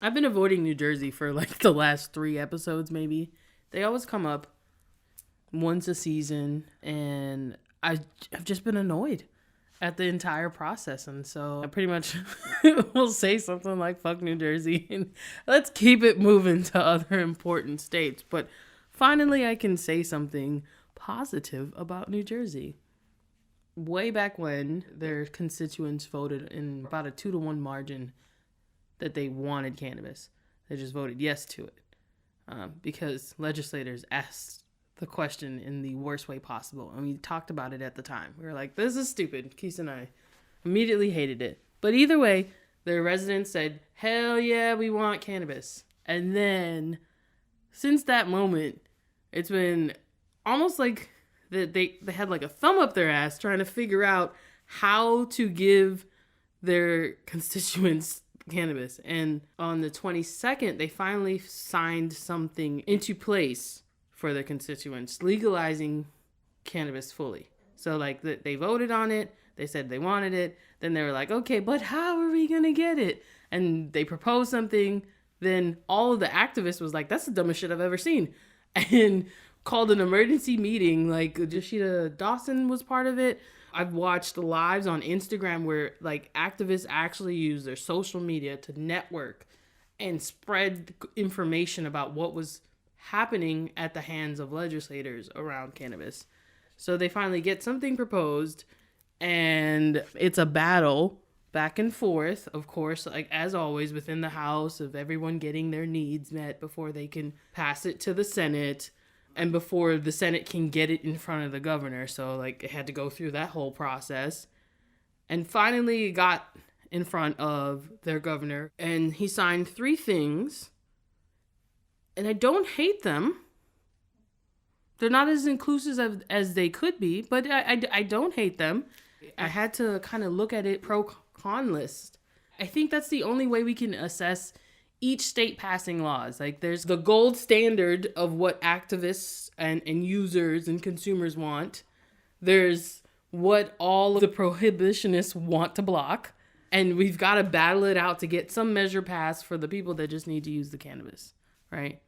I've been avoiding New Jersey for like the last 3 episodes, maybe. They always come up once a season, and I've just been annoyed at the entire process. And so I pretty much will say something like, fuck New Jersey, and let's keep it moving to other important states. But finally, I can say something positive about New Jersey. Way back when, their constituents voted in about a 2-to-1 margin that they wanted cannabis. They just voted yes to it because legislators asked the question in the worst way possible. And we talked about it at the time. We were like, this is stupid. Keith and I immediately hated it. But either way, their residents said, hell yeah, we want cannabis. And then since that moment, it's been almost like they had like a thumb up their ass trying to figure out how to give their constituents cannabis. And on the 22nd, they finally signed something into place for their constituents, legalizing cannabis fully. So like they voted on it, they said they wanted it, then they were like, okay, but how are we gonna get it? And they proposed something, then all of the activists was like, that's the dumbest shit I've ever seen, and called an emergency meeting. Like Jashida Dawson was part of it. I've watched lives on Instagram where like activists actually use their social media to network and spread information about what was happening at the hands of legislators around cannabis. So they finally get something proposed, and it's a battle back and forth, of course, like as always within the House, of everyone getting their needs met before they can pass it to the Senate and before the Senate can get it in front of the governor. So like it had to go through that whole process, and finally it got in front of their governor, and he signed 3 things. And I don't hate them. They're not as inclusive as they could be, but I don't hate them. I had to kind of look at it pro-con list. I think that's the only way we can assess each state passing laws. Like there's the gold standard of what activists and users and consumers want. There's what all of the prohibitionists want to block. And we've got to battle it out to get some measure passed for the people that just need to use the cannabis, right?